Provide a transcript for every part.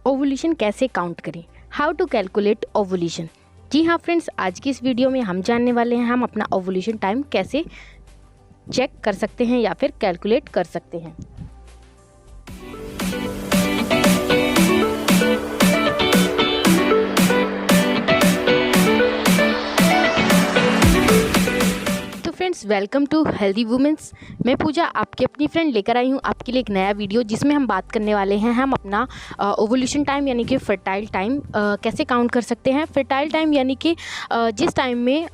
Ovulation कैसे count करें, how to calculate ovulation. जी हाँ फ्रेंड्स, आज की इस वीडियो में हम जानने वाले हैं हम अपना ओवुलेशन टाइम कैसे चेक कर सकते हैं या फिर कैलकुलेट कर सकते हैं। Friends, welcome to healthy womens. मैं पूजा आपकी अपनी फ्रेंड लेकर आई हूँ आपके लिए एक नया वीडियो, जिसमें हम बात करने वाले हैं हम अपना ओवुलेशन टाइम यानी कि फर्टाइल टाइम कैसे काउंट कर सकते हैं। फर्टाइल टाइम यानी कि जिस टाइम में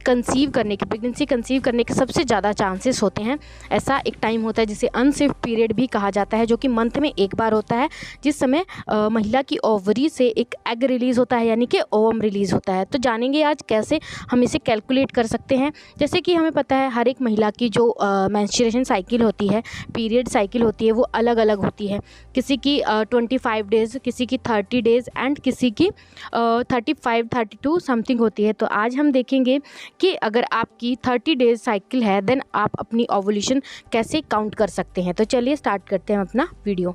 प्रेगनेंसी कंसीव करने के सबसे ज़्यादा चांसेस होते हैं, ऐसा एक टाइम होता है जिसे अनसेफ पीरियड भी कहा जाता है, जो कि मंथ में एक बार होता है, जिस समय महिला की ओवरी से एक एग रिलीज़ होता है यानी कि ओवम रिलीज़ होता है। तो जानेंगे आज कैसे हम इसे कैलकुलेट कर सकते हैं। जैसे कि हमें पता है हर एक महिला की जो मेंस्ट्रुएशन साइकिल होती है, पीरियड साइकिल होती है, वो अलग अलग होती है। किसी की 25 डेज़, किसी की 30 डेज़ एंड किसी की 35 32 समथिंग होती है। तो आज हम देखेंगे कि अगर आपकी 30 डेज़ साइकिल है देन आप अपनी ओवुलेशन कैसे काउंट कर सकते हैं। तो चलिए स्टार्ट करते हैं अपना वीडियो।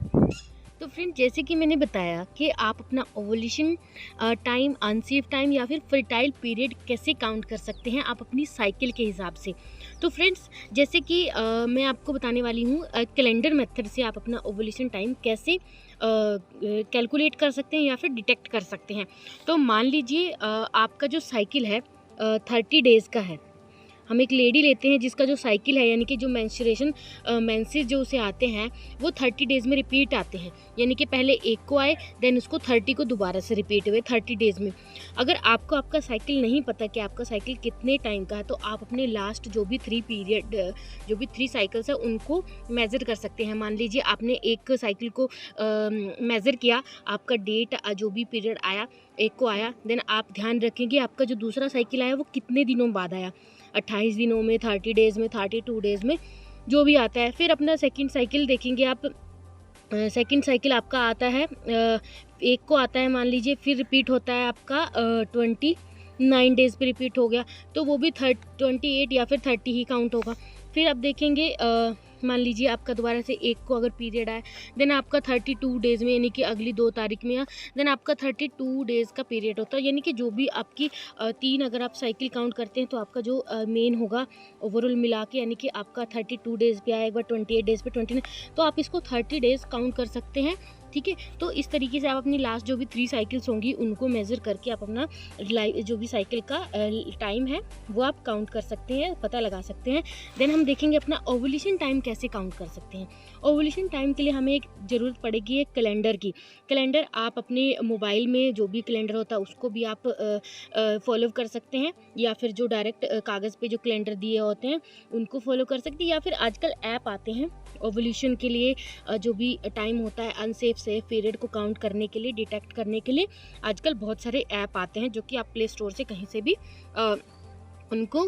तो फ्रेंड, जैसे कि मैंने बताया कि आप अपना ओवुलेशन टाइम, अनसेफ टाइम या फिर फर्टाइल पीरियड कैसे काउंट कर सकते हैं आप अपनी साइकिल के हिसाब से। तो फ्रेंड्स, जैसे कि मैं आपको बताने वाली हूँ कैलेंडर मेथड से आप अपना ओवुलेशन टाइम कैसे कैलकुलेट कर सकते हैं या फिर डिटेक्ट कर सकते हैं। तो मान लीजिए आपका जो साइकिल है 30 डेज़ का है। हम एक लेडी लेते हैं जिसका जो साइकिल है यानी कि जो मेंसेस जो उसे आते हैं वो 30 डेज़ में रिपीट आते हैं, यानी कि पहले एक को आए देन उसको 30 को दोबारा से रिपीट हुए 30 डेज़ में। अगर आपको आपका साइकिल नहीं पता कि आपका साइकिल कितने टाइम का है, तो आप अपने लास्ट जो भी 3 साइकिल्स है उनको मेज़र कर सकते हैं। मान लीजिए आपने एक साइकिल को मेज़र किया, आपका डेट जो भी पीरियड आया एक को आया, देन आप ध्यान रखेंगे आपका जो दूसरा साइकिल आया वो कितने दिनों बाद आया, 28 दिनों में, 30 डेज़ में, 32 डेज़ में, जो भी आता है। फिर अपना सेकंड साइकिल देखेंगे आप। सेकंड साइकिल आपका आता है एक को आता है मान लीजिए, फिर रिपीट होता है आपका 29 डेज़ पे रिपीट हो गया, तो वो भी 28 या फिर 30 ही काउंट होगा। फिर आप देखेंगे मान लीजिए आपका दोबारा से एक को अगर पीरियड आए देन आपका 32 डेज़ में, यानी कि अगली 2 तारीख में, देन आपका 32 डेज़ का पीरियड होता है। यानी कि जो भी आपकी 3 अगर आप साइकिल काउंट करते हैं तो आपका जो मेन होगा ओवरऑल मिला के, यानी कि आपका 32 डेज़ पे आया, एक बार 28 डेज़ पे 29, तो आप इसको 30 डेज़ काउंट कर सकते हैं। ठीक है, तो इस तरीके से आप अपनी लास्ट जो भी 3 साइकिल्स होंगी उनको मेज़र करके आप अपना जो भी साइकिल का टाइम है वो आप काउंट कर सकते हैं, पता लगा सकते हैं। देन हम देखेंगे अपना ओवुलेशन टाइम कैसे काउंट कर सकते हैं। ओवुलेशन टाइम के लिए हमें एक ज़रूरत पड़ेगी एक कैलेंडर की। कैलेंडर आप अपने मोबाइल में जो भी कैलेंडर होता है उसको भी आप फॉलो कर सकते हैं, या फिर जो डायरेक्ट कागज़ पे जो कैलेंडर दिए होते हैं उनको फॉलो कर सकते हैं, या फिर आजकल ऐप आते हैं ओवुलेशन के लिए जो भी टाइम होता है अनसेफ से पीरियड को काउंट करने के लिए, डिटेक्ट करने के लिए आजकल बहुत सारे ऐप आते हैं जो कि आप प्ले स्टोर से कहीं से भी उनको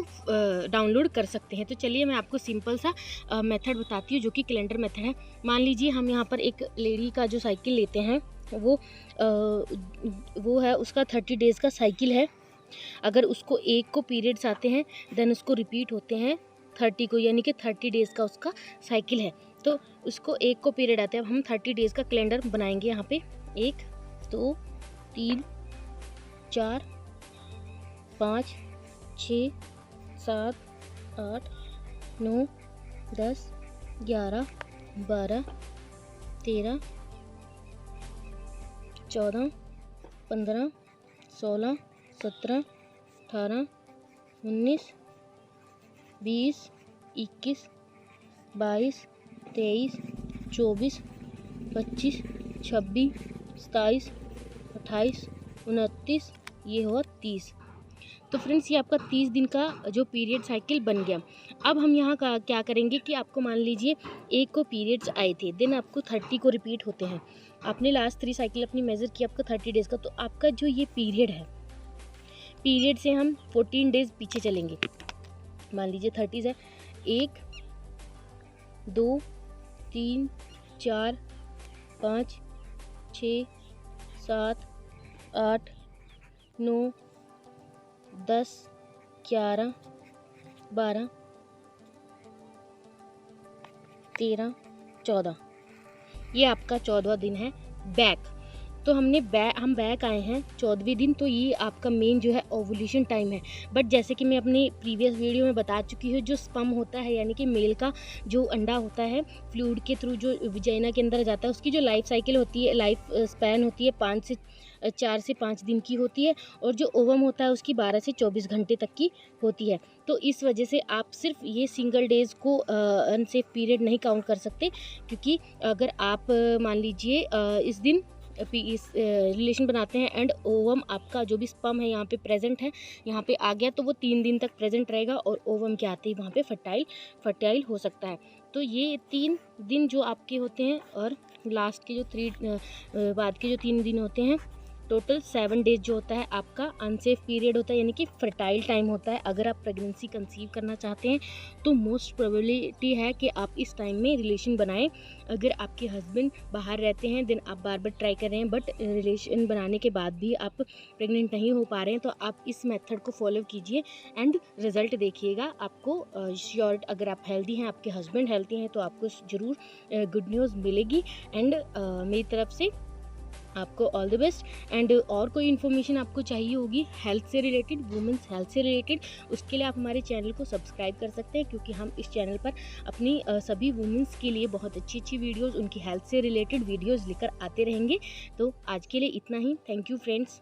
डाउनलोड कर सकते हैं। तो चलिए मैं आपको सिंपल सा मेथड बताती हूँ जो कि कैलेंडर मेथड है। मान लीजिए हम यहाँ पर एक लेडी का जो साइकिल लेते हैं वो है उसका 30 डेज़ का साइकिल है। अगर उसको एक को पीरियड्स आते हैं देन उसको रिपीट होते हैं 30 को, यानी कि 30 डेज़ का उसका साइकिल है, तो उसको एक को पीरियड आते हैं। अब हम 30 डेज़ का कैलेंडर बनाएंगे। यहाँ पे 1 2 3 4 5 6 7 8 9 10 11 12 13 14 15 16 17 18 19 20 21 22 23 24 25 26 27 28 29, ये हुआ 30। तो फ्रेंड्स, ये आपका 30 दिन का जो पीरियड साइकिल बन गया। अब हम यहाँ का क्या करेंगे कि आपको मान लीजिए एक को पीरियड्स आए थे, देन आपको 30 को रिपीट होते हैं। आपने लास्ट 3 साइकिल अपनी मेज़र किया आपका 30 डेज़ का, तो आपका जो ये पीरियड है, पीरियड से हम 14 डेज़ पीछे चलेंगे। मान लीजिए 30 है, 1 2 3 4 5 6 7 8 9 10 11 12 13 14, ये आपका 14वां दिन है बैक। तो हम बैक आए हैं 14वें दिन, तो ये आपका मेन जो है ओवुलेशन टाइम है। बट जैसे कि मैं अपनी प्रीवियस वीडियो में बता चुकी हूँ, जो स्पर्म होता है यानी कि मेल का जो अंडा होता है फ्लूइड के थ्रू जो विजाइना के अंदर जाता है, उसकी जो लाइफ साइकिल होती है, लाइफ स्पैन होती है 4 से 5 दिन की होती है, और जो ओवम होता है उसकी 12 से 24 घंटे तक की होती है। तो इस वजह से आप सिर्फ ये सिंगल डेज़ को अनसेफ पीरियड नहीं काउंट कर सकते, क्योंकि अगर आप मान लीजिए इस दिन इस रिलेशन बनाते हैं एंड ओवम आपका जो भी स्पर्म है यहाँ पे प्रेजेंट है, यहाँ पे आ गया, तो वो 3 दिन तक प्रेजेंट रहेगा और ओवम के आते ही वहाँ पे फर्टाइल हो सकता है। तो ये 3 दिन जो आपके होते हैं, और लास्ट के जो बाद के जो 3 दिन होते हैं, टोटल 7 डेज जो होता है आपका अनसेफ पीरियड होता है, यानी कि फर्टाइल टाइम होता है। अगर आप प्रेगनेंसी कंसीव करना चाहते हैं तो मोस्ट प्रोबेबिलिटी है कि आप इस टाइम में रिलेशन बनाएं। अगर आपके हस्बैंड बाहर रहते हैं देन आप बार बार ट्राई कर रहे हैं, बट रिलेशन बनाने के बाद भी आप प्रेग्नेंट नहीं हो पा रहे हैं, तो आप इस मेथड को फॉलो कीजिए एंड रिजल्ट देखिएगा। आपको श्योर, अगर आप हेल्दी हैं, आपके हस्बैंड हेल्दी हैं, तो आपको ज़रूर गुड न्यूज़ मिलेगी। एंड मेरी तरफ से आपको ऑल द बेस्ट। एंड और कोई इन्फॉर्मेशन आपको चाहिए होगी हेल्थ से रिलेटेड, वुमेंस हेल्थ से रिलेटेड, उसके लिए आप हमारे चैनल को सब्सक्राइब कर सकते हैं, क्योंकि हम इस चैनल पर अपनी सभी वुमेंस के लिए बहुत अच्छी वीडियोज़, उनकी हेल्थ से रिलेटेड वीडियोज़ लेकर आते रहेंगे। तो आज के लिए इतना ही। Thank you friends.